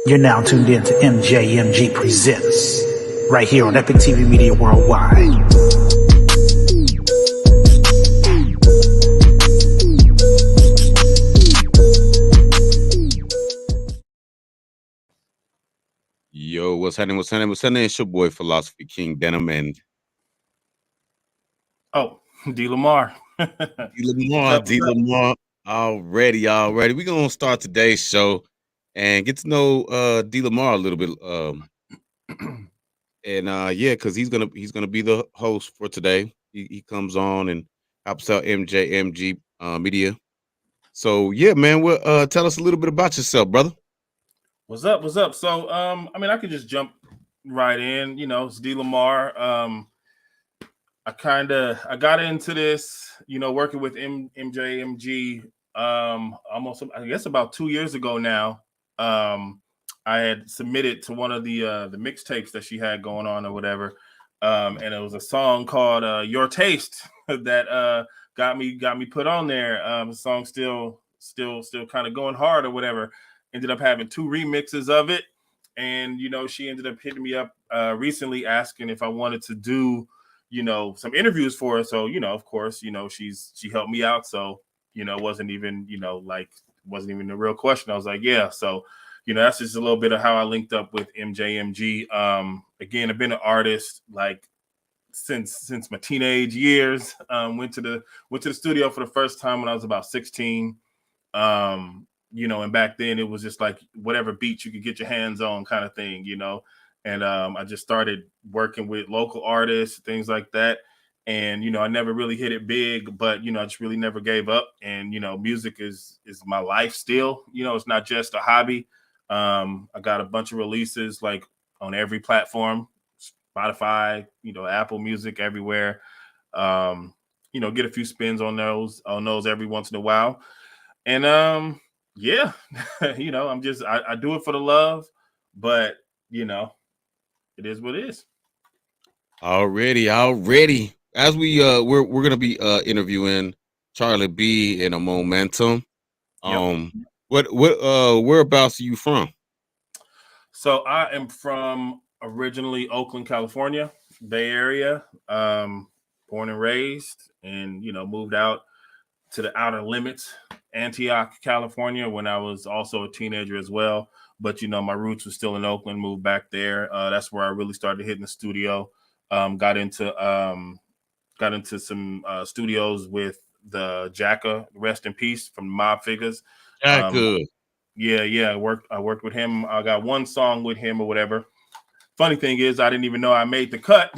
You're now tuned in to MJMG Presents, right here on Epic TV Media Worldwide. Yo, what's happening? What's happening? What's happening? It's your boy Philosophy King Denim and D Lamar. D Lamar. Already. We're gonna start today's show and get to know D Lamar a little bit. Because he's gonna be the host for today. He comes on and helps out MJMG Media. So yeah, man, tell us a little bit about yourself, brother. What's up? So I could just jump right in. It's D Lamar. I got into this, working with MJMG almost, I guess, about 2 years ago now. I had submitted to one of the mixtapes that she had going on or whatever. And it was a song called Your Taste that got me put on there. The song still kind of going hard or whatever. Ended up having 2 remixes of it. And, she ended up hitting me up recently asking if I wanted to do, some interviews for her. So, of course, she helped me out. So, wasn't even the real question. I was like, yeah. So, that's just a little bit of how I linked up with MJMG. Again, I've been an artist like since my teenage years. Went to the studio for the first time when I was about 16. And back then it was just like whatever beat you could get your hands on kind of thing, And I just started working with local artists, things like that. And, I never really hit it big, but, I just really never gave up. And, music is my life still. It's not just a hobby. I got a bunch of releases like on every platform, Spotify, Apple Music, everywhere. Get a few spins on those every once in a while. And yeah, I do it for the love, but it is what it is. Already. As we're gonna be interviewing Charlie B in a momentum. Yep. Whereabouts are you from? So I am from originally Oakland, California, Bay Area. Born and raised, and moved out to the outer limits, Antioch, California, when I was also a teenager as well. But my roots were still in Oakland. Moved back there. That's where I really started hitting the studio. Got into some studios with the Jacka, rest in peace, from Mob Figures. Jacka. I worked with him. I got one song with him or whatever. Funny thing is, I didn't even know I made the cut.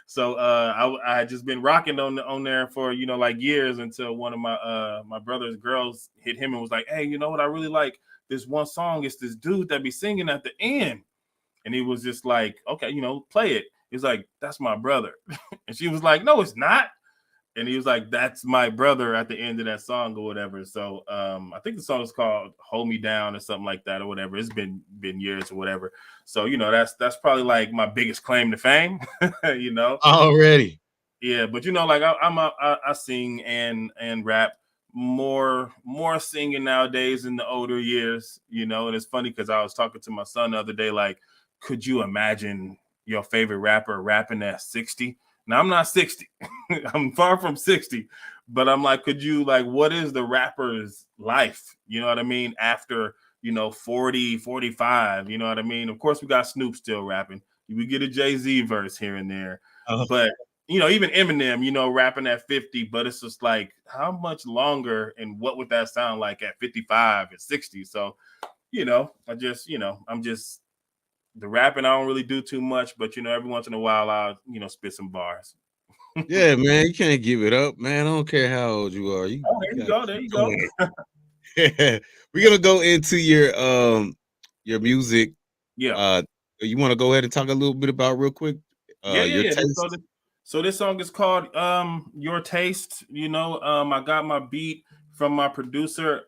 So I had just been rocking on there for years, until one of my brother's girls hit him and was like, "Hey, you know what? I really like this one song. It's this dude that be singing at the end." And he was just like, "Okay, play it." He's like, "That's my brother." And she was like, "No, it's not." And he was like, "That's my brother" at the end of that song or whatever. So I think the song is called "Hold Me Down" or something like that or whatever. It's been years or whatever. So that's probably like my biggest claim to fame. Already. Yeah, but I sing and rap more singing nowadays in the older years. And it's funny because I was talking to my son the other day, like, could you imagine your favorite rapper rapping at 60? Now, I'm not 60. I'm far from 60. But I'm like, what is the rapper's life? You know what I mean? After, 40, 45, you know what I mean? Of course, we got Snoop still rapping. We get a Jay-Z verse here and there. But, even Eminem, rapping at 50. But it's just like, how much longer and what would that sound like at 55 and 60? So, I'm just the rapping, I don't really do too much, but every once in a while I'll spit some bars. Yeah, man, you can't give it up, man. I don't care how old you are. There you go. We're gonna go into your music. Yeah. You want to go ahead and talk a little bit about real quick? Your taste. So this song is called Your Taste. I got my beat from my producer.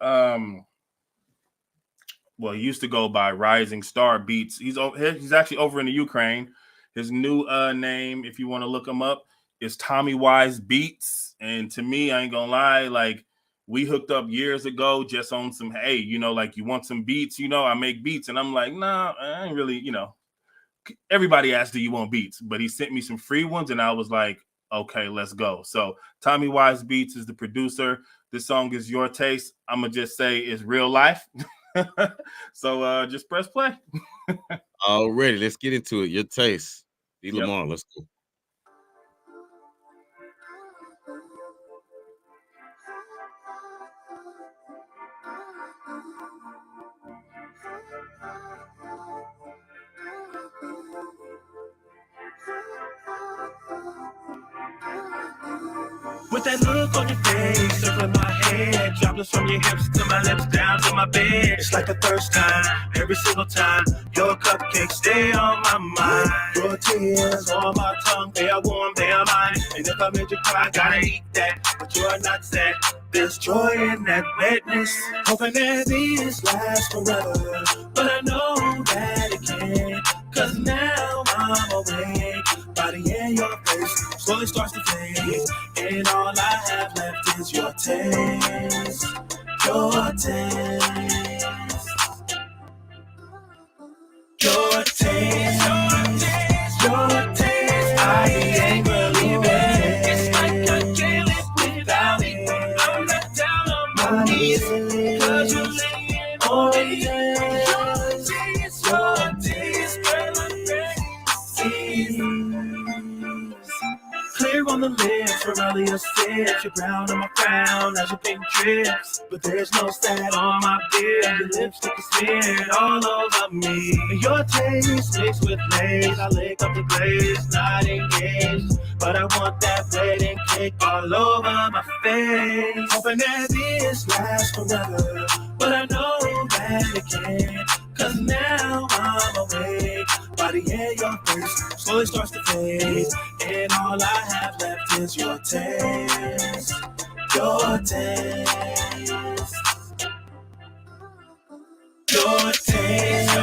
Well, he used to go by Rising Star Beats. He's actually over in the Ukraine. His new name, if you want to look him up, is Tommy Wise Beats. And to me, I ain't gonna lie, like, we hooked up years ago just on some, hey, you know, like you want some beats, you know, I make beats. And I'm like, nah, I ain't really, you know, everybody asked, do you want beats? But he sent me some free ones and I was like, okay, let's go. So Tommy Wise Beats is the producer. This song is Your Taste. I'm going to just say it's real life. So just press play. Already, let's get into it. Your Taste. D. Lamar, let's go. With that look on your face, circling my head, droplets from your hips to my lips, down to my bed. It's like a thirst time, every single time. Your cupcakes stay on my mind. Your tears on my tongue, they are warm, they are mine. And if I made you cry, I gotta eat that. But you are not sad. There's joy in that wetness. Hoping that this lasts forever. But I know that it can't. Cause now I'm awake. Body in your face slowly starts to fade. And all I have left is your taste. Your taste. Your taste. Your taste. I ain't really ready. It's like I can't live without it. I'm not down on my knees. Cause you're laying on me. Your taste. Your taste. Girl, I'm ready. Clear on the lips from earlier sips. You're brown on my crown as your pink drips. But there's no stat on my beard. Your lipstick is smeared all over me. And your taste mixed with lace. I lick up the glaze, not engaged. But I want that wedding cake all over my face. Hoping that this lasts forever. But I know that it can't. Cause now I'm awake. Body in your face slowly starts to fade. And all I have left is your taste. Your taste. Your taste.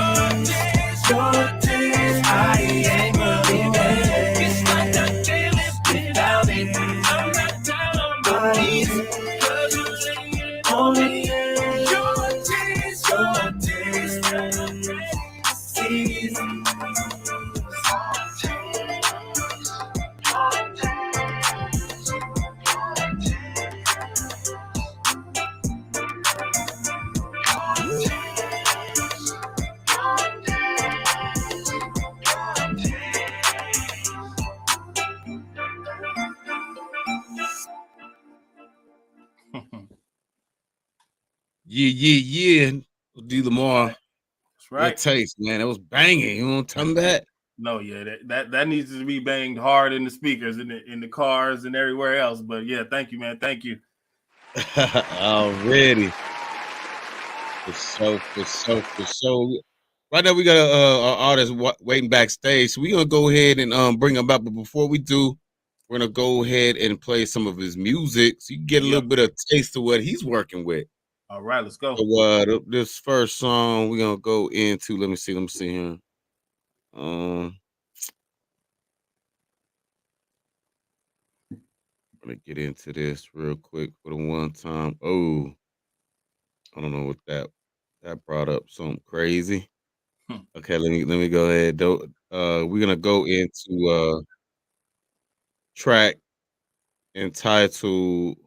Your taste. I ain't really ready. It's like I can't live without it. I'm not down on my knees. Cause you're laying on me. Your taste. Your taste. Yeah. D. Lamar. That's right. Your Taste, man. That was banging. You want to tell me that? No, yeah, that needs to be banged hard in the speakers, in the cars, and everywhere else. But yeah, thank you, man. Thank you. Already. For so. Right now we got an artist waiting backstage. So we're gonna go ahead and bring him up. But before we do, we're gonna go ahead and play some of his music so you can get a little bit of taste of what he's working with. All right, let's go. So this first song we're gonna go into. Let me see here. I'm gonna get into this real quick for the one time. Oh, I don't know what that brought up something crazy. Okay, let me go ahead. We're gonna go into track entitled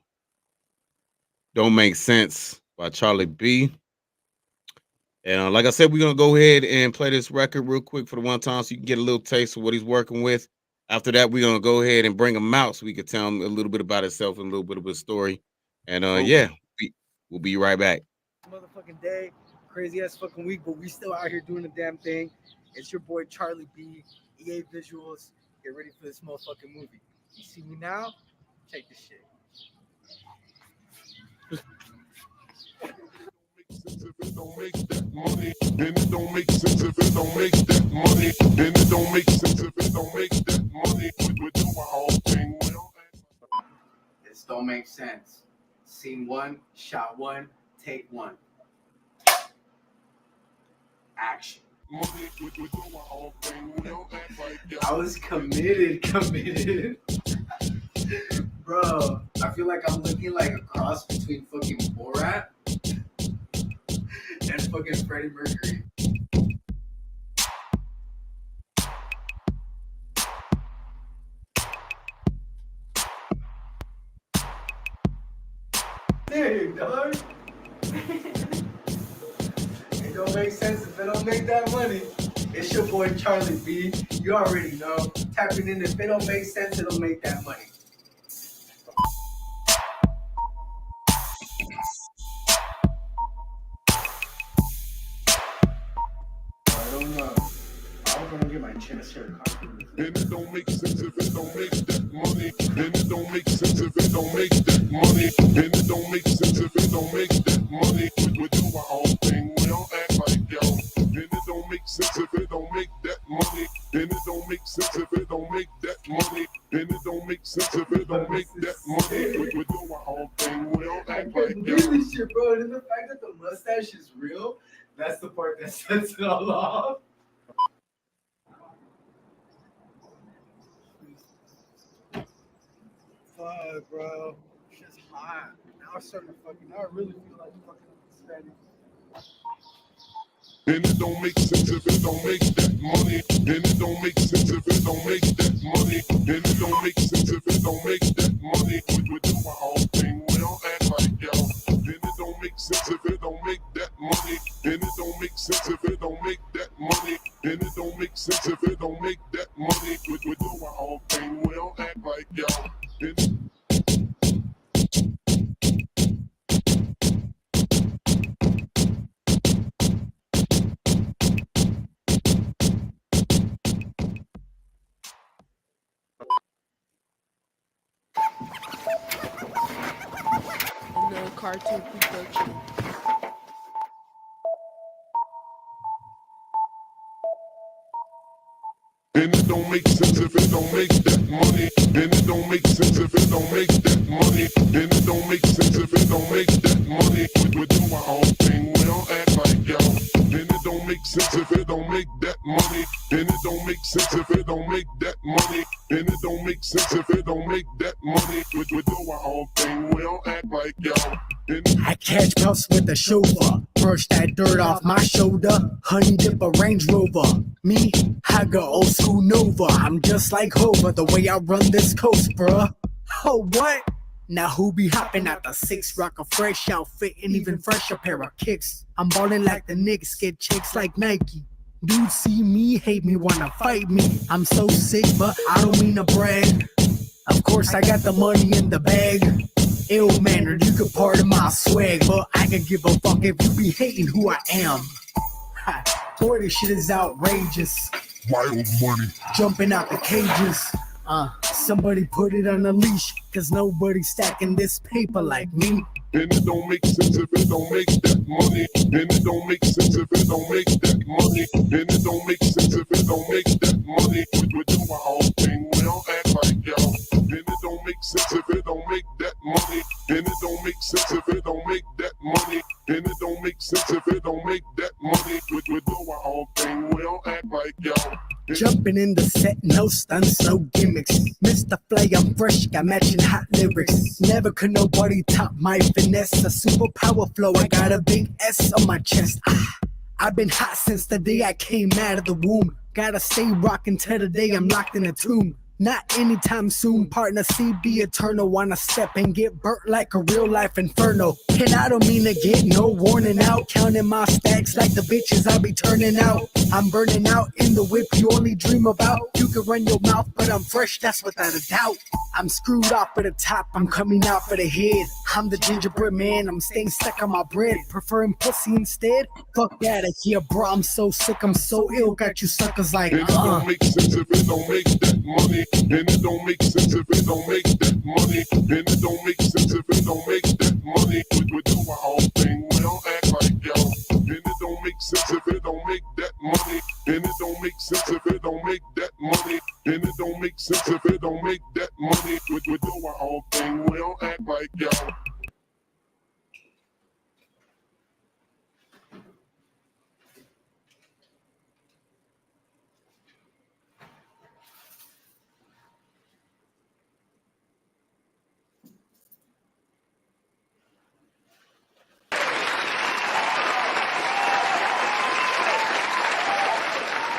"Don't Make Sense" by Charlie B. And like I said, we're gonna go ahead and play this record real quick for the one time so you can get a little taste of what he's working with. After that, we're gonna go ahead and bring him out so we can tell him a little bit about himself and a little bit of his story. And we'll be right back. Motherfucking day, crazy ass fucking week, but we still out here doing the damn thing. It's your boy Charlie B, EA Visuals. Get ready for this motherfucking movie. You see me now? Check this shit. If it don't make that money, then it don't make sense. If it don't make that money, then it don't make sense. If it don't make that money, we do our own thing. This don't make sense. Scene 1, shot 1, take 1. Action. Money, we do our own thing. We don't act like I was committed. Bro. I feel like I'm looking like a cross between fucking Borat and fucking Freddie Mercury. Dang, dog. It don't make sense if it don't make that money. It's your boy Charlie B. You already know. Tapping in, if it don't make sense, it'll make that money. I don't know. I'm gonna get my chest haircut. And it don't make sense if it don't make that money. And it don't make sense if it don't make that money. And it don't make sense if it don't make that money. We do our own thing, we don't act like y'all. And it don't make sense if it don't make that money. And it don't make sense if it don't make that money. And it don't make sense if it don't make that money. We do our own thing, we don't I act can't like believe y'all. this shit, bro. And the fact that the mustache is real, that's the part that sets it all off. Fuck, bro. Shit's hot. Now I'm starting to fucking. Now I really feel like fucking Spanish. And it don't make sense if it don't make that money. And it don't make sense if it don't make that money. And it don't make sense if it don't make that money. We do our own thing, we don't act like y'all. And it don't make sense if it don't make that money. And it don't make sense if it don't make that money. And it don't make sense if it don't make that money. We do our own thing, we don't act like y'all. And Another cartoon production. And it don't make sense if it don't make that money. And it don't make sense if it don't make that money. And it don't make sense if it don't make that money. We do our own thing, we don't act like y'all. And it don't make sense if it don't make that money. And it don't make sense if it don't make that money. And it don't make sense if it don't make that money. We do our own thing, we don't act like y'all. I catch puffs with the chauffeur. Brush that dirt off my shoulder. Honey dip a Range Rover. Me, I go old school Nova. I'm just like Hova, the way I run this coast, bruh. Oh, what? Now who be hopping out the 6? Rock a fresh outfit and even fresher pair of kicks. I'm ballin' like the Knicks, get chicks like Nike. Dudes see me, hate me, wanna fight me. I'm so sick, but I don't mean to brag. Of course, I got the money in the bag. Ill-mannered, you could pardon my swag, but I could give a fuck if you be hating who I am. Ha, boy, this shit is outrageous. Wild money. Jumping out the cages. Somebody put it on a leash, cause nobody's stacking this paper like me. And it don't make sense if it don't make that money. And it don't make sense if it don't make that money. And it don't make sense if it don't make that money. We do our own thing, we don't act like y'all. And it don't make sense if it don't make that money. And it don't make sense if it don't make that money. And it don't make sense if it don't make that money. We do our own thing, we don't act like y'all. Jumping in the set, no stunts, no gimmicks. Mr. Flay, I'm fresh, got matching hot lyrics. Never could nobody top my finesse. A superpower flow, I got a big S on my chest. I've been hot since the day I came out of the womb. Gotta stay rockin' till the day I'm locked in a tomb. Not anytime soon, partner, CB eternal. Wanna step and get burnt like a real life inferno. And I don't mean to get no warning out. Counting my stacks like the bitches I be turning out. I'm burning out in the whip you only dream about. You can run your mouth, but I'm fresh, that's without a doubt. I'm screwed off at the top, I'm coming out for the head. I'm the gingerbread man, I'm staying stuck on my bread. Preferring pussy instead? Fuck that of here, bro, I'm so sick, I'm so ill. Got you suckers like, And it don't make sense if it don't make that money. And it don't make sense if it don't make that money. And it don't make sense if it don't make that money. We do our own thing, we don't act like y'all. And it don't make sense if it don't make that money. And it don't make sense if it don't make that money. And it don't make sense if it don't make that money. We do our own thing, we don't act like y'all.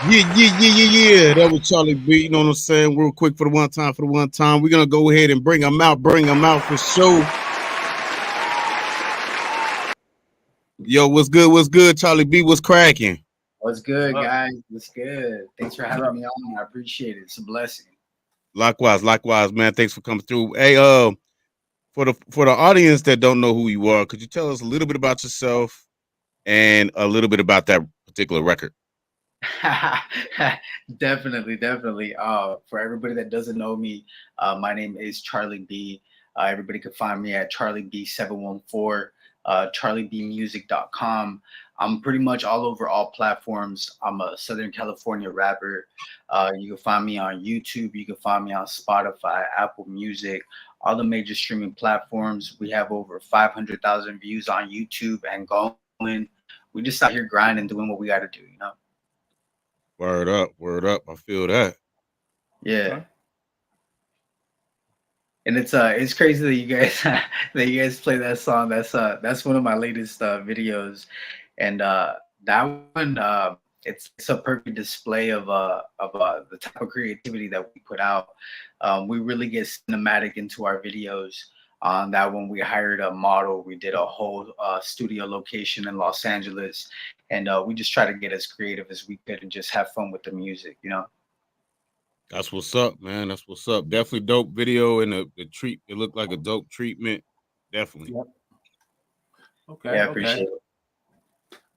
Yeah. That was Charlie B. You know what I'm saying? Real quick for the one time. We're gonna go ahead and bring him out for sure. Yo, what's good? Charlie B, what's cracking? What's good, What's up? guys? What's good? Thanks for What's having up? me on. I appreciate it. It's a blessing. Likewise, man. Thanks for coming through. Hey, for the audience that don't know who you are, could you tell us a little bit about yourself and a little bit about that particular record? Definitely. For everybody that doesn't know me, my name is Charlie B. Everybody can find me at Charlie B714, charliebmusic.com. I'm pretty much all over all platforms. I'm a Southern California rapper. You can find me on YouTube. You can find me on Spotify, Apple Music, all the major streaming platforms. We have over 500,000 views on YouTube and going. We just out here grinding, doing what we got to do, you know? Word up. I feel that. Yeah. Okay. And it's crazy that you guys play that song. That's one of my latest videos, and that one it's a perfect display of the type of creativity that we put out. We really get cinematic into our videos. On that one, we hired a model. We did a whole studio location in Los Angeles, and we just try to get as creative as we could and just have fun with the music, you know. That's what's up, man. That's what's up. Definitely dope video, and the treat. It looked like a dope treatment. Definitely. Yep. Okay. Yeah, I Okay. appreciate it.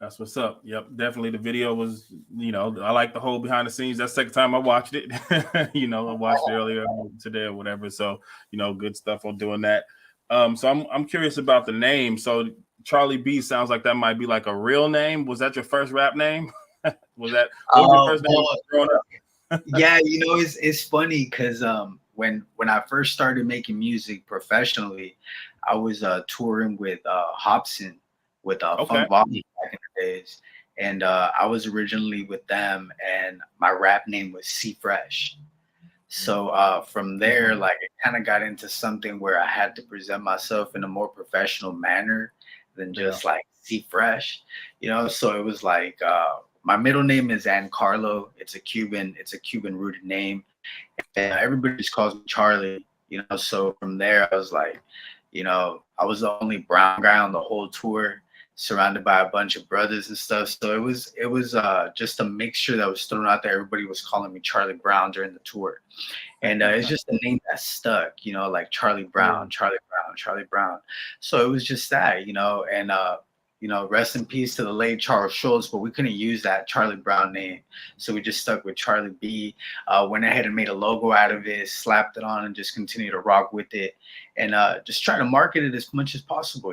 That's what's up. Yep, definitely. The video was, I like the whole behind the scenes. That's the second time I watched it. I watched it earlier today or whatever. So, good stuff on doing that. So I'm curious about the name. So Charlie B sounds like that might be like a real name. Was that your first rap name? What was your first name growing up? Yeah, it's funny because when I first started making music professionally, I was touring with Hobson with Funk Volume back in the days, and I was originally with them, and my rap name was C Fresh. So from there, like it kind of got into something where I had to present myself in a more professional manner than just like C Fresh, So it was like my middle name is Ancarlo. It's a Cuban rooted name, and everybody just calls me Charlie. So from there, I was like, I was the only brown guy on the whole tour, surrounded by a bunch of brothers and stuff. So it was just a mixture that was thrown out there. Everybody was calling me Charlie Brown during the tour, and it's just a name that stuck. Like Charlie Brown, Charlie Brown. So it was just that, and rest in peace to the late Charles Schultz, but we couldn't use that Charlie Brown name. So we just stuck with Charlie B, went ahead and made a logo out of it, slapped it on, and just continued to rock with it. And just try to market it as much as possible,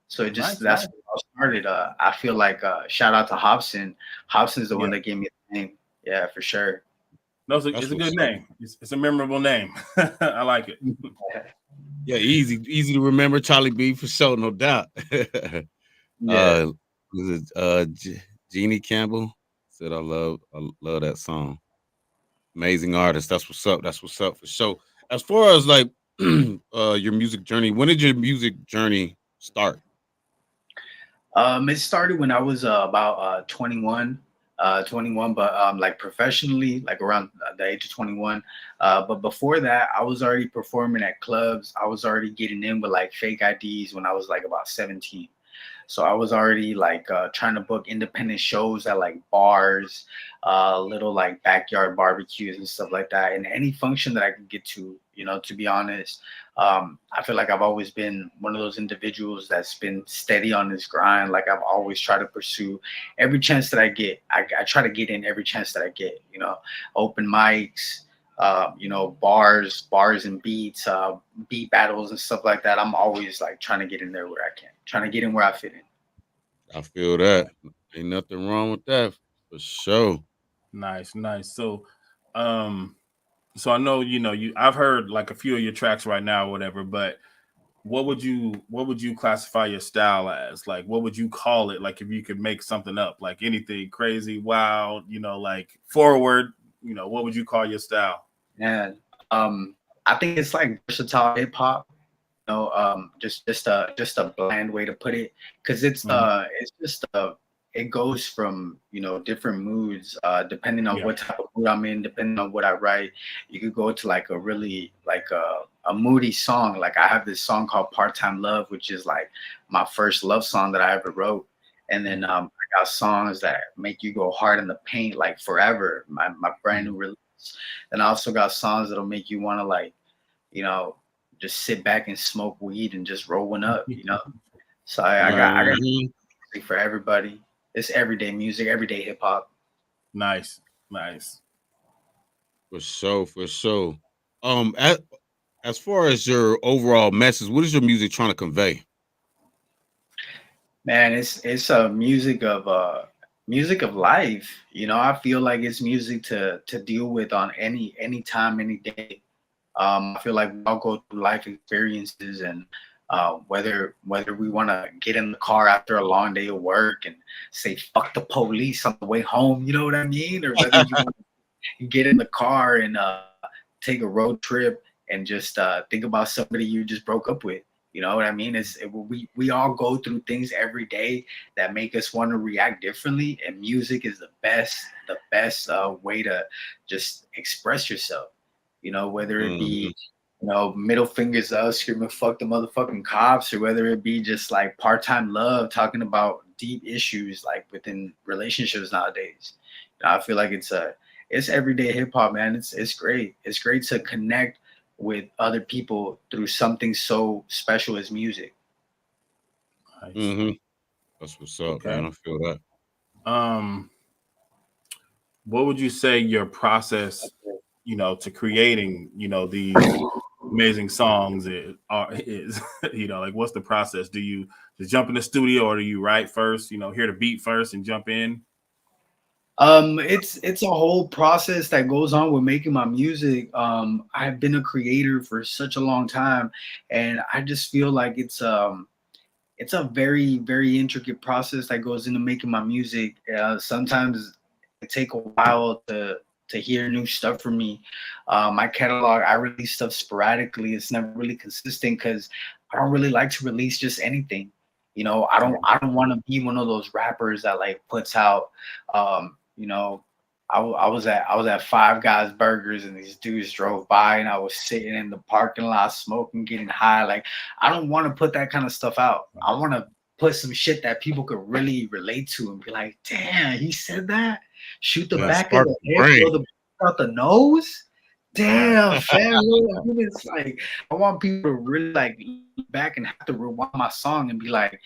So that's what I started. I feel like shout out to Hobson. Hobson's the one that gave me the name. Yeah, for sure. No, it's a good name. It's a memorable name. I like it. Yeah, easy to remember. Charlie B for sure, no doubt. Yeah. Jeannie Campbell said, I love that song. Amazing artist. That's what's up for sure. As far as like your music journey, when did your music journey start? It started when I was about 21, but like professionally, like around the age of 21. But before that, I was already performing at clubs. I was already getting in with like fake IDs when I was like about 17. So I was already like trying to book independent shows at like bars, little like backyard barbecues and stuff like that. And any function that I could get to, to be honest, I feel like I've always been one of those individuals that's been steady on this grind. Like I've always tried to pursue every chance that I get. I try to get in every chance that I get, open mics, bars and beats, beat battles and stuff like that. I'm always like trying to get in there where I can, trying to get in where I fit in. I feel that. Ain't nothing wrong with that for sure. Nice. So, so I know, I've heard like a few of your tracks right now or whatever, but what would you classify your style as? Like, what would you call it? Like, if you could make something up, like anything crazy, wild, like forward, what would you call your style? Man, I think it's like versatile hip hop. Just a bland way to put it, because it's it goes from, you know, different moods, depending on Yeah. what type of mood I'm in, depending on what I write. You could go to like a really like a moody song. Like I have this song called Part-Time Love, which is like my first love song that I ever wrote. And then I got songs that make you go hard in the paint, like Forever, my brand new release. And I also got songs that'll make you want to like, you know, just sit back and smoke weed and just roll one up, you know. So I got Mhm. music for everybody. It's everyday music, everyday hip hop. Nice, nice. For sure, for sure. As far as your overall message, what is your music trying to convey? Man, it's a music of life. You know, I feel like it's music to deal with on any time, any day. I feel like we all go through life experiences, and whether we want to get in the car after a long day of work and say fuck the police on the way home, you know what I mean, or whether you want to get in the car and take a road trip and just think about somebody you just broke up with. You know what I mean? We all go through things every day that make us want to react differently, and music is the best way to just express yourself. You know, whether it be, you know, middle fingers up, screaming "fuck the motherfucking cops," or whether it be just like part-time love, talking about deep issues like within relationships nowadays. You know, I feel like it's everyday hip hop, man. It's great. It's great to connect with other people through something so special as music. Nice. Mm-hmm. That's what's up, Okay. man. I feel that. What would you say your process, you know, to creating, you know, these amazing songs is you know, like what's the process? Do you just jump in the studio, or do you write first, you know, hear the beat first and jump in? It's a whole process that goes on with making my music. I've been a creator for such a long time, and I just feel like it's a very, very intricate process that goes into making my music. Sometimes it take a while to hear new stuff from me. My catalog, I release stuff sporadically. It's never really consistent because I don't really like to release just anything. You know, I don't want to be one of those rappers that like puts out, you know, I was at Five Guys Burgers and these dudes drove by and I was sitting in the parking lot smoking, getting high. Like I don't want to put that kind of stuff out. I want to put some shit that people could really relate to and be like, damn, he said that. Shoot the back of the head, blow the out the nose. Damn, fam. It's like I want people to really like look back and have to rewind my song and be like,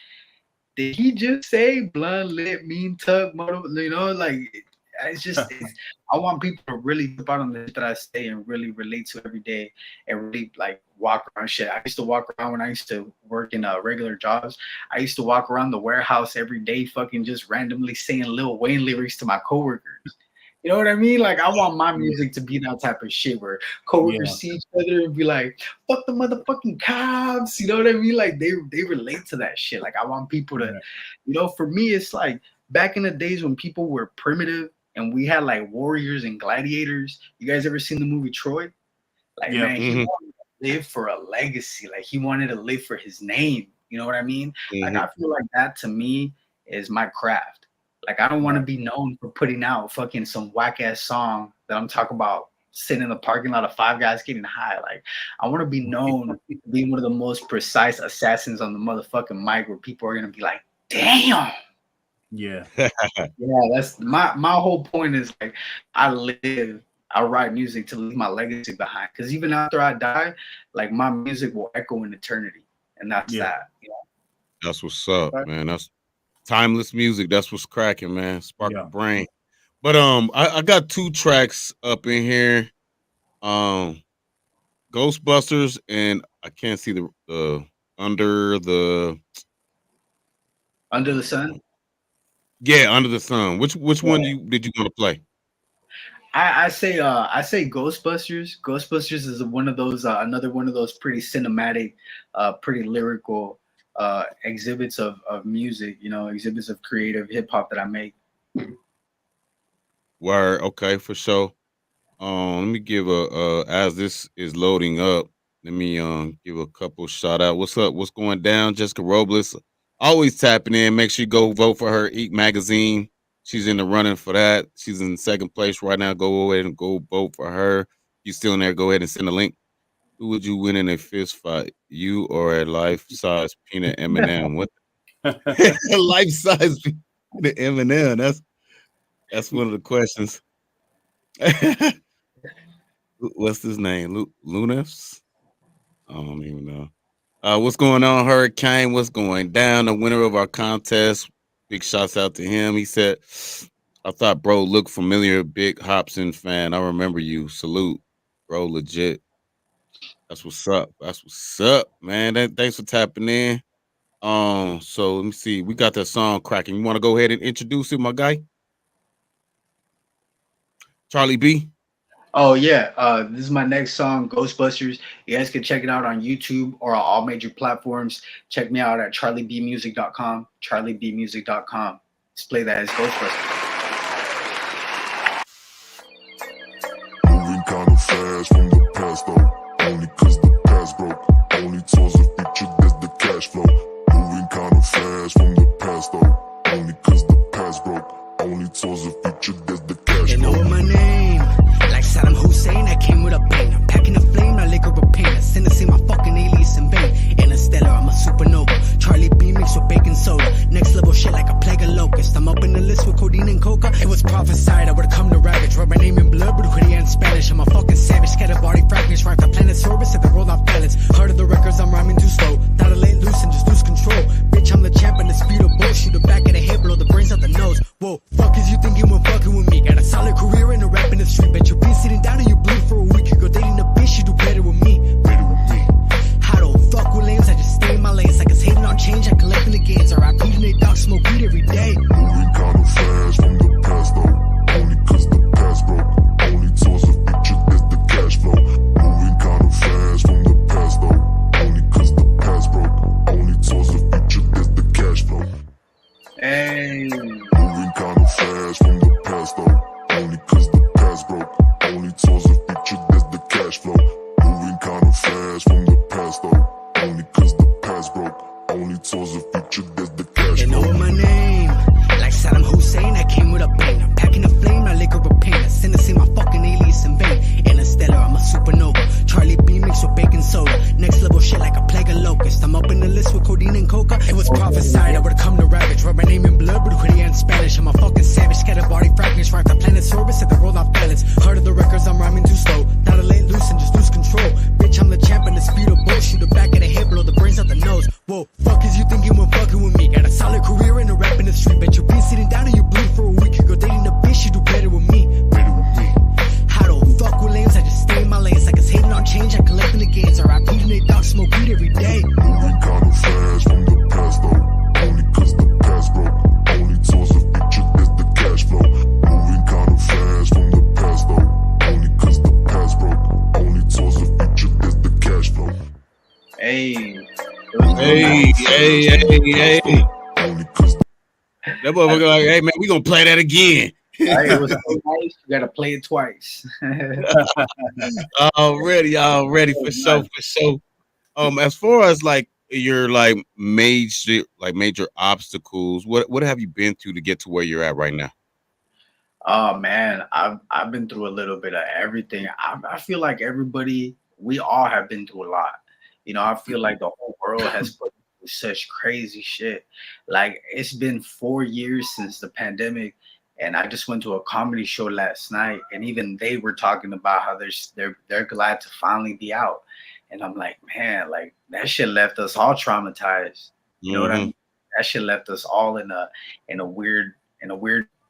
did he just say blunt lip mean tug motor? You know, like I want people to really put out on the shit that I say and really relate to every day and really like walk around shit. I used to walk around when I used to work in regular jobs. I used to walk around the warehouse every day, fucking just randomly saying Lil Wayne lyrics to my coworkers. You know what I mean? Like I want my music to be that type of shit where coworkers see each other and be like, "Fuck the motherfucking cops." You know what I mean? Like they relate to that shit. Like I want people to, you know, for me it's like back in the days when people were primitive and we had like warriors and gladiators. You guys ever seen the movie Troy? Like man, he wanted to live for a legacy. Like he wanted to live for his name. You know what I mean? Like I feel like that to me is my craft. Like, I don't want to be known for putting out fucking some whack ass song that I'm talking about sitting in the parking lot of Five Guys getting high. Like, I want to be known for being one of the most precise assassins on the motherfucking mic where people are going to be like, damn. Yeah. Yeah, that's my whole point is like, I write music to leave my legacy behind. Because even after I die, like, my music will echo in eternity. And that's that. You know? That's what's up, man. That's timeless music. That's what's cracking, man. Spark the brain. But I got 2 tracks up in here. Ghostbusters and I can't see the Under the Sun. Yeah, Under the Sun. Which one did you want to play? I say Ghostbusters. Ghostbusters is one of those another one of those pretty cinematic, pretty lyrical exhibits of music, you know, exhibits of creative hip hop that I make. Word, okay, for sure. Let me give as this is loading up, let me give a couple shout out. What's up? What's going down? Jessica Robles, always tapping in. Make sure you go vote for her Eat magazine. She's in the running for that. She's in second place right now. Go ahead and go vote for her. You still in there? Go ahead and send a link. Who would you win in a fist fight? You or a life-size peanut M&M? What? Life-size peanut M&M. That's one of the questions. What's his name? Lunas? I don't even know. What's going on, Hurricane? What's going down? The winner of our contest. Big shouts out to him. He said, I thought bro looked familiar. Big Hobson fan. I remember you. Salute, bro. Legit. That's what's up. That's what's up, man. Thanks for tapping in. So let me see. We got that song cracking. You want to go ahead and introduce it, my guy? Charlie B. Oh yeah, this is my next song, Ghostbusters. You guys can check it out on YouTube or on all major platforms. Check me out at charliebmusic.com, charliebmusic.com. Let's play that as Ghostbusters. Moving kind of fast from the past though, only cause the past broke. Only towards the future, there's the cash flow. Moving kind of fast from the past though, only cause the past broke. Only towards the future, there's the cash They flow. know my name. Like Saddam Hussein, I came with a bang. I'm packing a flame, not liquor or paint. I send to see my fucking alias in vain. Interstellar, I'm a supernova. Charlie B mixed with baking soda. Next level shit like a plague of locust. I'm up in the list with codeine and coca. It was prophesied I would come to ravage. Write my name in blood, but Korean and Spanish. I'm a fucking savage. Scattered body fragments. Right the planet's orbit, set the world off balance. Heart of the records, I'm rhyming too slow. Thought I lay loose and just lose control. Bitch, I'm the champ and the speed of bull. Shoot the back of the head, blow the brains out the nose. Whoa, fuck is you thinking when fucking with me? Got a solid career in the rap industry. Bet you've been sitting down and you bleed for a week. You go dating a bitch, you do better with me. Better with me. I don't fuck with lames, I just stay in my lanes. Like it's hating on change, I collecting the gains. I rap eating it, dog, smoke weed every day. Moving kind of fast from the past though, only cause the past broke. Only towards the future, there's the cash flow. Moving kind of fast from the past though, only cause the past broke. Only towards the future, there's the cash flow. Hey. Moving kind of fast from the past though, only cause the past broke. Only towards the future, there's the cash flow. Moving kind of fast from the past though, only cause the past broke. Only towards the future, there's the cash They know flow. my name. Like Saddam Hussein, I came with a bang. I'm packing a flame, not liquor or paint. I send to see my fucking alias in vain. Interstellar, I'm a supernova. Charlie B mixed with baking soda. Next level shit like a plague of locust. I'm up in the list with codeine and coca. It was prophesied I would come to ravage. Write my name in blood, but Korean and Spanish. I'm a fucking savage. Scattered body fragments. Right the planet's orbit, set the world off balance. Heart of the records, I'm rhyming too slow. Thought I lay loose and just lose control. Bitch, I'm the champ and the speed of bull. Shoot the back of the head, blow the brains out the nose. Whoa, fuck is you thinking when fucking with me? Got a solid career in the rap industry. Bet you've been sitting down and you bleed for a week. You go dating a bitch, you do better with me. Better with me. I don't fuck with lames, I just stay in my lanes. Like it's hating on change, I collecting the gains. I rap eating it, dog, smoke weed every day. Moving kind of fast from the past though, only cause the past broke. Only towards the future, there's the cash flow. Moving kind of fast from the past though, only cause the past broke. Only towards the future, there's the cash flow. Hey. Hey. Only cause the That motherfucker like, hey man, we gonna play that again. Right, it was so nice. You gotta play it twice. Already, for sure. As far as like your like major obstacles, what have you been through to get to where you're at right now? Oh man, I've been through a little bit of everything. I feel like we all have been through a lot. You know, I feel like the whole world has put through such crazy shit. Like it's been 4 years since the pandemic, and I just went to a comedy show last night, and even they were talking about how they're glad to finally be out. And I'm like, man, like that shit left us all traumatized. You know what I mean? That shit left us all in a weird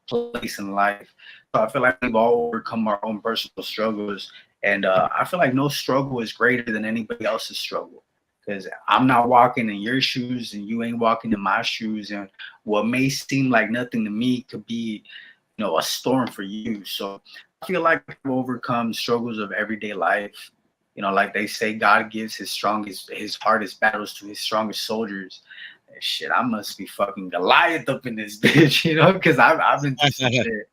place in life. So I feel like we've all overcome our own personal struggles, and I feel like no struggle is greater than anybody else's struggle, because I'm not walking in your shoes and you ain't walking in my shoes, and what may seem like nothing to me could be, you know, a storm for you. So I feel like I've overcome struggles of everyday life. You know, like they say, God gives his hardest battles to his strongest soldiers. Shit, I must be fucking Goliath up in this bitch, you know, because I've been through some shit.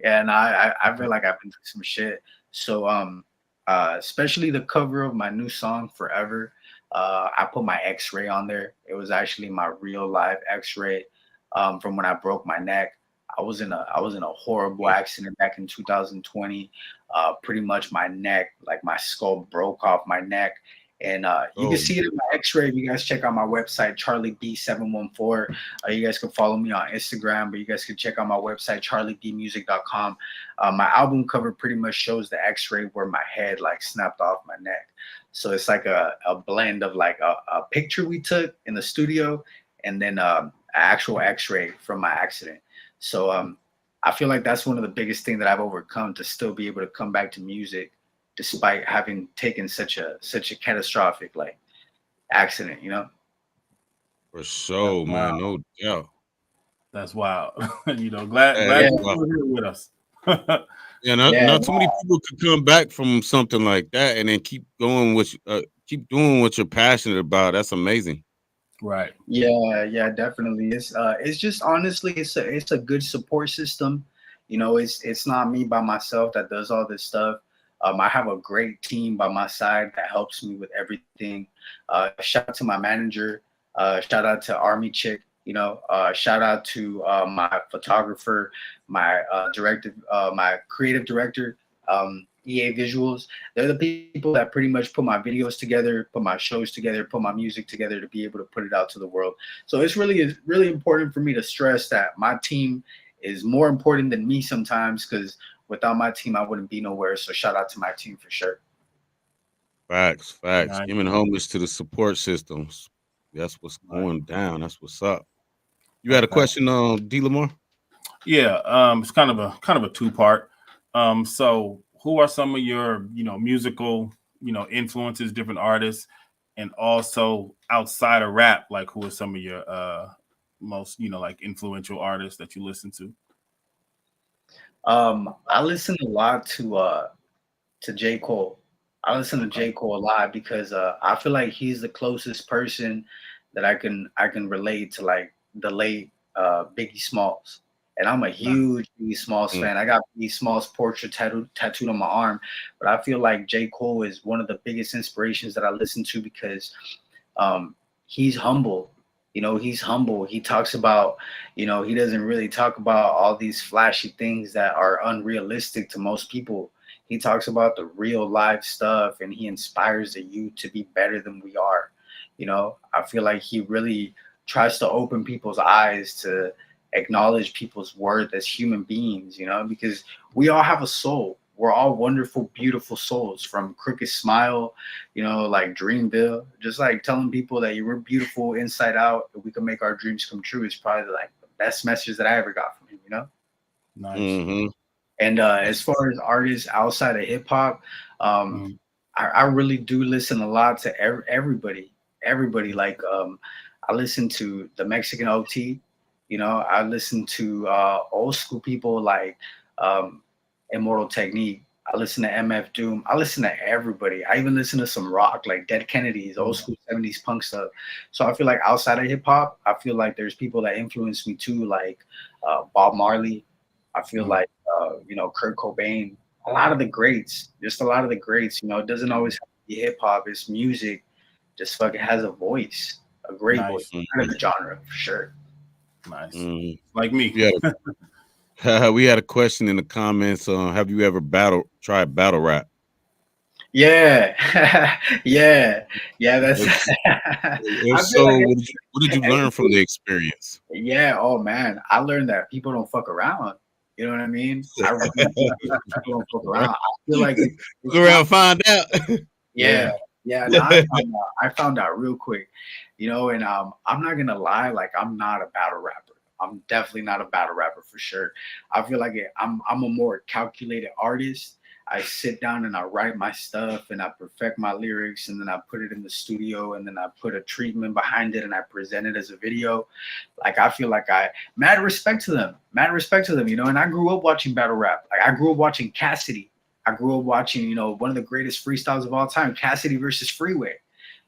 Yeah, and I feel like I've been through some shit. So especially the cover of my new song Forever. I put my X-ray on there. It was actually my real life X-ray from when I broke my neck. I was in a horrible accident back in 2020. Pretty much my neck, like my skull broke off my neck. And you can see it in my X-ray. If you guys check out my website, CharlieB714. You guys can follow me on Instagram, but you guys can check out my website, CharlieBmusic.com. My album cover pretty much shows the X-ray where my head like snapped off my neck. So it's like a blend of like a picture we took in the studio and then an actual X-ray from my accident. So I feel like that's one of the biggest things that I've overcome, to still be able to come back to music despite having taken such a catastrophic like accident, you know? For sure, man. No doubt. That's wild. You know, glad you're here with us. Yeah, not too many people could come back from something like that and then keep going with keep doing what you're passionate about. That's amazing. Right. Yeah, definitely. It's just honestly, it's a good support system. You know, it's not me by myself that does all this stuff. I have a great team by my side that helps me with everything. Shout out to my manager. Shout out to Army Chick. You know, shout out to my photographer, my my creative director, EA Visuals. They're the people that pretty much put my videos together, put my shows together, put my music together to be able to put it out to the world. So it's really important for me to stress that my team is more important than me sometimes, because without my team, I wouldn't be nowhere. So shout out to my team for sure. Facts. Nice. Giving homage to the support systems. That's what's going down. That's what's up. You had a question, D. Lamar? Yeah, it's kind of a two-part. So who are some of your, musical, influences, different artists, and also outside of rap, like who are some of your most, like influential artists that you listen to? I listen a lot to J. Cole. I listen to J. Cole a lot because I feel like he's the closest person that I can relate to, like the late Biggie Smalls. And I'm a huge Biggie Smalls fan. I got Biggie Smalls' portrait tattooed on my arm. But I feel like J. Cole is one of the biggest inspirations that I listen to because he's humble. He's humble. He talks about, he doesn't really talk about all these flashy things that are unrealistic to most people. He talks about the real life stuff, and he inspires the youth to be better than we are. I feel like he really tries to open people's eyes to acknowledge people's worth as human beings, because we all have a soul. We're all wonderful, beautiful souls, from Crooked Smile, like Dreamville. Just like telling people that you were beautiful inside out, that we can make our dreams come true is probably like the best message that I ever got from him, Nice. Mm-hmm. And as far as artists outside of hip hop, I really do listen a lot to everybody. Like I listen to the Mexican OT. I listen to old school people like Immortal Technique. I listen to MF Doom. I listen to everybody. I even listen to some rock like Dead Kennedys, old school 70s punk stuff. So I feel like outside of hip hop, I feel like there's people that influence me too, like Bob Marley. I feel like Kurt Cobain. A lot of the greats. It doesn't always have to be hip hop. It's music. Just fucking has a voice, a great voice, kind of a genre for sure. Nice. Like me. Yeah. We had a question in the comments. Have you ever tried battle rap? Yeah. That's If so, what did you learn from the experience? Yeah. Oh man, I learned that people don't fuck around. You know what I mean? I really people don't fuck around. I feel like look around, find out. Yeah. No, I found out real quick. And I'm not gonna lie, like I'm not a battle rapper. I'm definitely not a battle rapper for sure. I feel like I'm a more calculated artist. I sit down and I write my stuff and I perfect my lyrics, and then I put it in the studio, and then I put a treatment behind it and I present it as a video. Like I feel like mad respect to them, and I grew up watching battle rap. Like I grew up watching Cassidy. I grew up watching, one of the greatest freestyles of all time, Cassidy versus Freeway.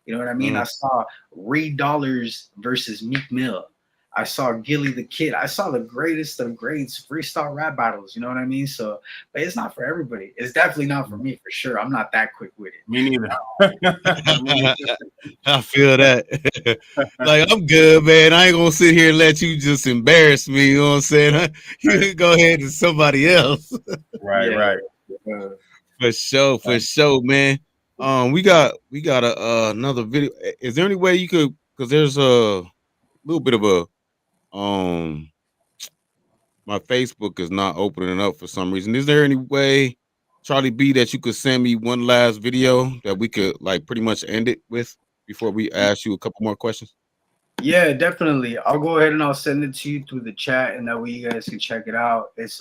You know what I mean? I saw Ray Dollars versus Meek Mill. I saw Gilly the Kid. I saw the greatest of greats freestyle rap battles. You know what I mean? So, but it's not for everybody. It's definitely not for me, for sure. I'm not that quick with it. Me neither. I feel that. Like, I'm good, man. I ain't gonna sit here and let you just embarrass me. You know what I'm saying? You can go ahead to somebody else. Right. For sure, man. We got another video. Is there any way you could? Because there's a little bit of a my Facebook is not opening up for some reason. Is there any way, Charlie B, that you could send me one last video that we could like pretty much end it with before we ask you a couple more questions? Yeah, definitely. I'll go ahead and I'll send it to you through the chat, and that way you guys can check it out. It's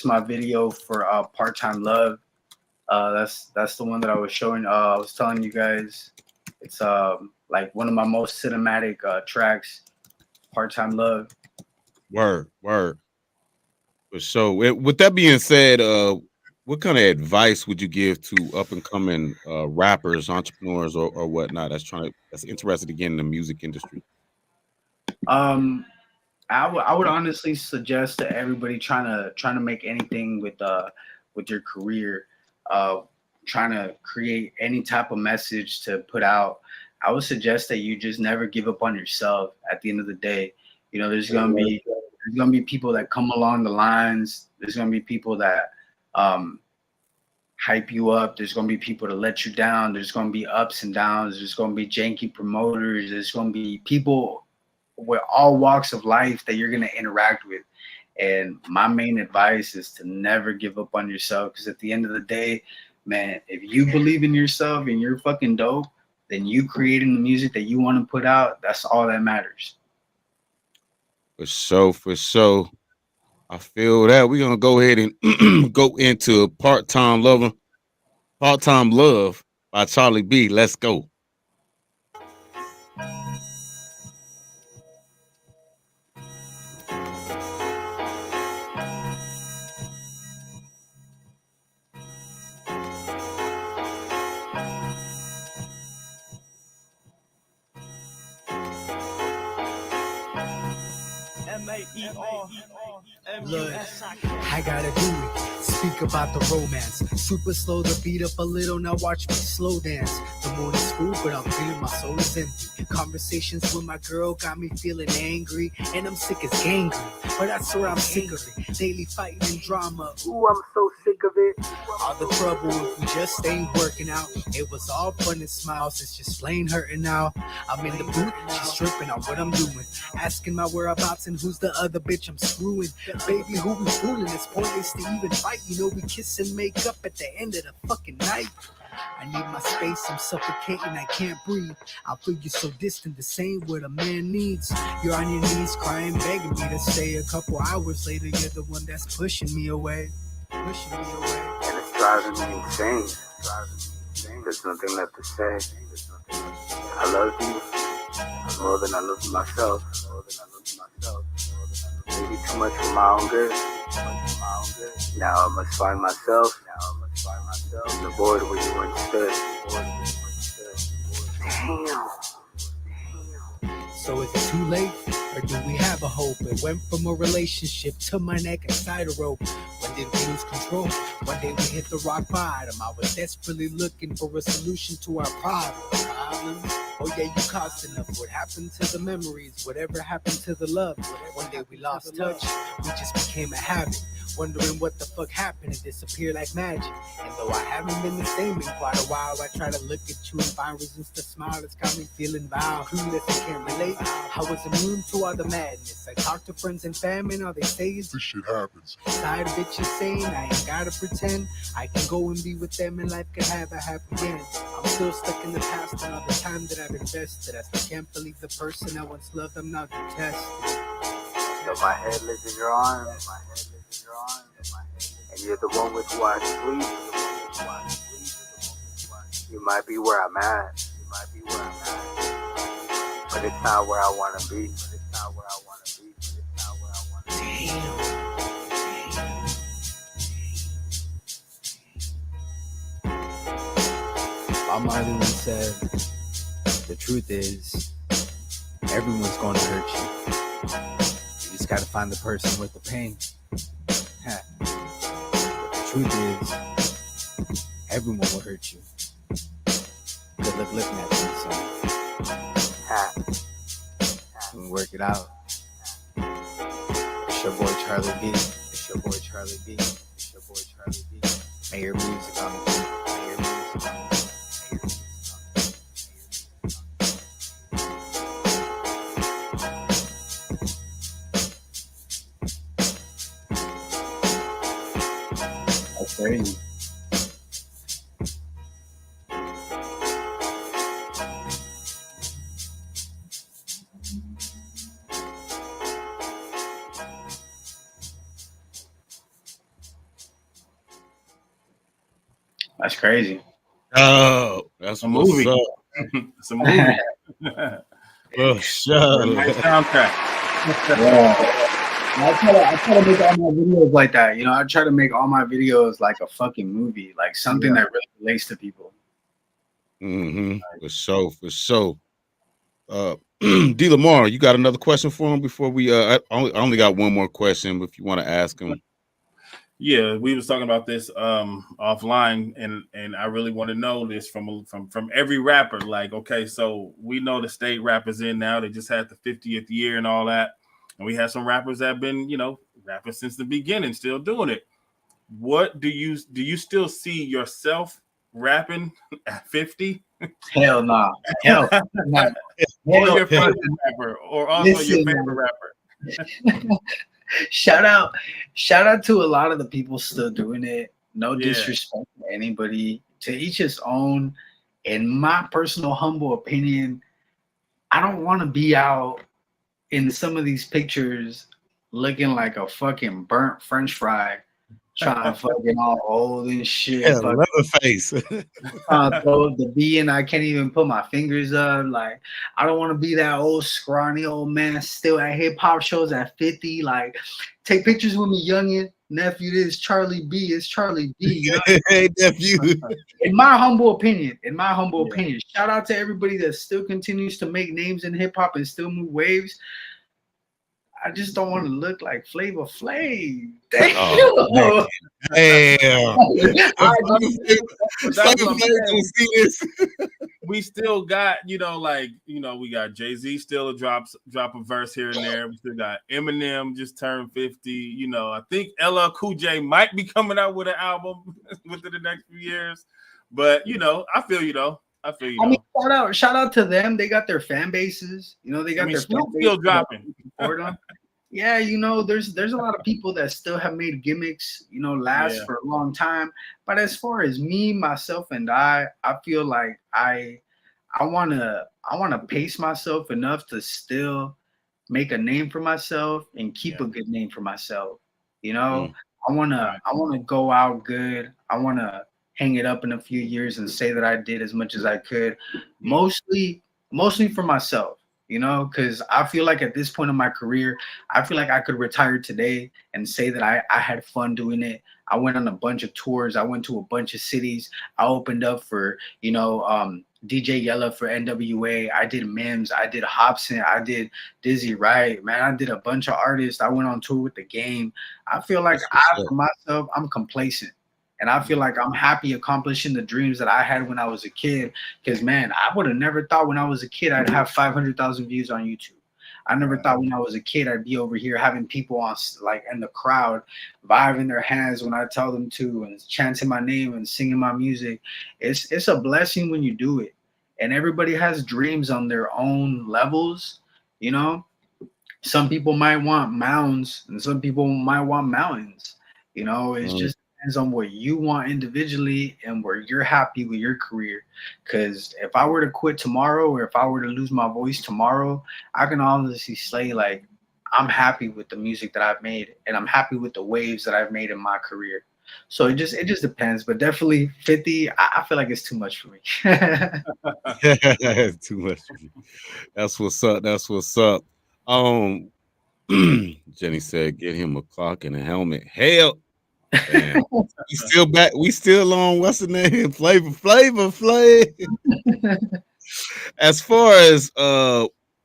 my video for Part-Time Love. That's the one that I was showing. I was telling you guys, it's like one of my most cinematic tracks, Part-Time Love. Word. So with that being said, what kind of advice would you give to up and coming rappers, entrepreneurs, or whatnot that's interested to get in the music industry? I would honestly suggest to everybody trying to make anything with your career, trying to create any type of message to put out. I would suggest that you just never give up on yourself. At the end of the day, you know, there's gonna be people that come along the lines. There's gonna be people that hype you up. There's gonna be people to let you down. There's gonna be ups and downs. There's gonna be janky promoters. There's gonna be people with all walks of life that you're gonna interact with. And my main advice is to never give up on yourself, because at the end of the day, man, if you believe in yourself and you're fucking dope, then you creating the music that you want to put out, that's all that matters. For sure. I feel that. We're gonna go ahead and go into Part-Time Love by Charlie B. Let's go. Look, I gotta do it. Speak about the romance. Super slow the beat up a little. Now watch me slow dance. The moon is full, but I'm feeling my soul is empty. Conversations with my girl got me feeling angry, and I'm sick as gangrene. But I swear I'm sick of it. Daily fighting and drama. Ooh, I'm so sick of it. All the trouble if we just ain't working out. It was all fun and smiles. It's just plain hurting now. I'm in the booth. She's tripping on what I'm doing. Asking my whereabouts and who's the other bitch I'm screwing. Baby, who we fooling? It's pointless to even fight. You know we kiss and make up at the end of the fucking night. I need my space, I'm suffocating, I can't breathe. I feel you so distant, the same what a man needs. You're on your knees crying, begging me to stay. A couple hours later, you're the one that's pushing me away. And it's driving me insane. There's nothing left to say. I love you more than I love myself. Maybe too much for my own good. Now I must find myself in the void where you once stood. Damn. So is it too late, or do we have a hope? It went from a relationship to my neck inside a rope. When did we lose control? One day we hit the rock bottom. I was desperately looking for a solution to our problem. Oh yeah, you caused enough. What happened to the memories? Whatever happened to the love? One day we lost touch. We just became a habit. Wondering what the fuck happened, it disappeared like magic. And though I haven't been the same in quite a while, I try to look at you and find reasons to smile. It's got me feeling vile. Clueless, I can't relate. I was immune to all the madness. I talk to friends and family, all they say is This shit happens. side bitches saying I ain't gotta pretend. I can go and be with them and life can have a happy end. I'm still stuck in the past and all the time that I've invested. I still can't believe the person I once loved, I'm now detested. So my head lives in your arms. And you're the one with who I sleep. You might be where I'm at. But it's not where I want to be. Bob Marley once said, the truth is, everyone's going to hurt you. You just gotta find the person with the pain. Ha. The truth is, everyone will hurt you. Good luck looking at them, so ha. And work it out. It's your boy Charlie B. It's your boy Charlie B. It's your boy Charlie B. May your music on the beat. May your music on the beat. That's crazy. That's crazy. Oh, that's A what's movie. up. It's a movie. Oh, shut Nice up. soundtrack. Yeah. I try to make all my videos like that. You know, I try to make all my videos like a fucking movie, like something that really relates to people. For sure, for sure. D. Lamar, you got another question for him before we I only got one more question if you want to ask him. Yeah, we was talking about this offline, and I really want to know this from every rapper. Like, okay, so we know the state rappers in now. They just had the 50th year and all that, and we have some rappers that have been, you know, rapping since the beginning, still doing it. What do you still see yourself rapping at 50? Hell no. Hell no. Or your favorite rapper, or also your Listen, favorite rapper? shout out to a lot of the people still doing it. No Yeah. disrespect to anybody. To each his own. In my personal humble opinion, I don't want to be out in some of these pictures looking like a fucking burnt French fry, trying to fucking all old and shit. Yeah, fucking Leatherface. trying to throw the B and I can't even put my fingers up. Like, I don't want to be that old scrawny old man still at hip hop shows at 50. Like, take pictures with me, youngin. Nephew, this is Charlie B. It's Charlie B. You know? Hey, nephew. In my humble opinion, shout out to everybody that still continues to make names in hip hop and still move waves. I just don't want to look like Flavor Flav. Damn. Oh, damn. That's what I'm saying. We still got, you know, like, you know, we got Jay-Z still drop a verse here and there. We still got Eminem just turned 50. You know, I think LL Cool J might be coming out with an album within the next few years. But, you know, I feel you though. I mean, shout out to them. They got their fan bases. You know, they got their fan Snoop still bases dropping. Yeah, you know, there's a lot of people that still have made gimmicks, you know, last for a long time. But as far as me, myself, and I feel like I wanna pace myself enough to still make a name for myself and keep a good name for myself. You know, I wanna go out good. I wanna hang it up in a few years and say that I did as much as I could, mostly for myself. You know, because I feel like at this point in my career, I feel like I could retire today and say that I had fun doing it. I went on a bunch of tours. I went to a bunch of cities. I opened up for, you know, DJ Yella for NWA. I did Mims. I did Hobson. I did Dizzy Wright. Man, I did a bunch of artists. I went on tour with The Game. I feel like for myself, I'm complacent. And I feel like I'm happy accomplishing the dreams that I had when I was a kid. Because, man, I would have never thought when I was a kid I'd have 500,000 views on YouTube. I never thought when I was a kid I'd be over here having people on, like, in the crowd vibing their hands when I tell them to and chanting my name and singing my music. It's a blessing when you do it. And everybody has dreams on their own levels, you know? Some people might want mounds and some people might want mountains. You know, it's just depends on what you want individually and where you're happy with your career. Because if I were to quit tomorrow or if I were to lose my voice tomorrow, I can honestly say, like, I'm happy with the music that I've made and I'm happy with the waves that I've made in my career. So it just depends, but definitely 50, I feel like it's too much for me. Too much for me. That's what's up. That's what's up. Jenny said, get him a clock and a helmet. Hell, man. We still back. We still on what's the name? Flavor Flav. As far as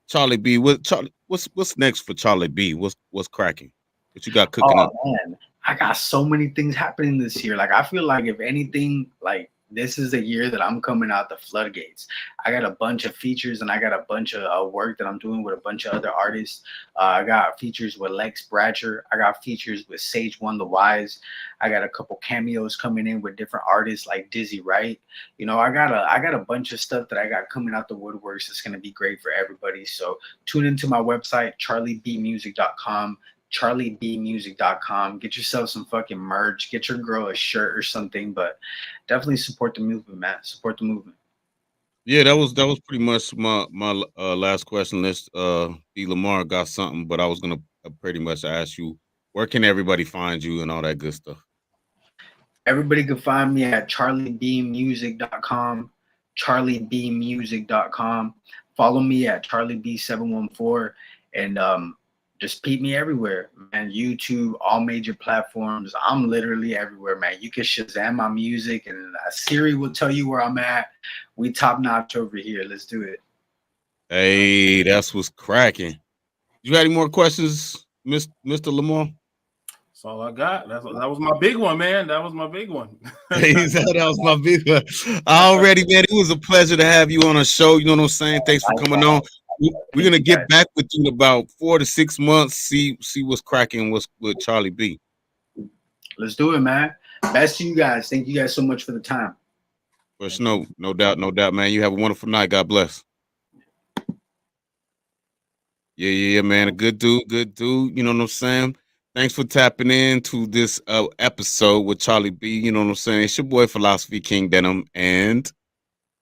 Charlie B. What's next for Charlie B? What's cracking? What you got cooking up? Man, I got so many things happening this year. Like, I feel like if anything, like, this is the year that I'm coming out the floodgates. I got a bunch of features and I got a bunch of work that I'm doing with a bunch of other artists. I got features with Lex Bratcher. I got features with Sage One the Wise. I got a couple cameos coming in with different artists like Dizzy Wright. You know, I got a bunch of stuff that I got coming out the woodworks. It's gonna be great for everybody. So tune into my website, charliebmusic.com. charliebmusic.com. Get yourself some fucking merch. Get your girl a shirt or something, but definitely support the movement, man. Support the movement. Yeah, that was pretty much my last question list. D Lamar got something, but I was gonna pretty much ask you, where can everybody find you and all that good stuff? Everybody can find me at charliebmusic.com. charliebmusic.com. Follow me at charlieb714 and just peep me everywhere, man. YouTube, all major platforms. I'm literally everywhere, man. You can Shazam my music and Siri will tell you where I'm at. We top notch over here. Let's do it. Hey, that's what's cracking. You got any more questions, Mr. Lamar? That's all I got. That was my big one, man. That was my big one. He said that was my big one. Already, man, it was a pleasure to have you on a show. You know what I'm saying? Thanks for coming on. We're gonna get back with you in about 4 to 6 months. See what's cracking with Charlie B. Let's do it, man. Best to you guys. Thank you guys so much for the time. For sure, no doubt, man. You have a wonderful night. God bless. Yeah, man. A good dude. You know what I'm saying? Thanks for tapping in to this episode with Charlie B. You know what I'm saying? It's your boy Philosophy King Denim and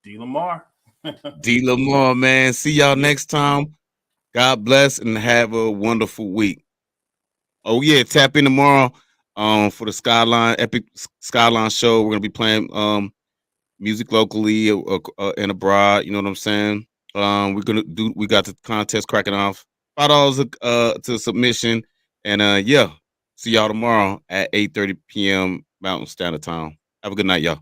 D Lamar. D Lamar, man. See y'all next time. God bless and have a wonderful week. Oh yeah, tap in tomorrow for the Epic Skyline show. We're gonna be playing music locally and abroad. You know what I'm saying? We got the contest cracking off. $5 to submission. And yeah, see y'all tomorrow at 8:30 p.m. Mountain Standard Time. Have a good night, y'all.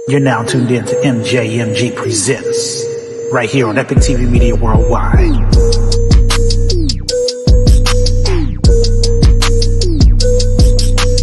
You're now tuned in to MJMG Presents, right here on Epic TV Media Worldwide.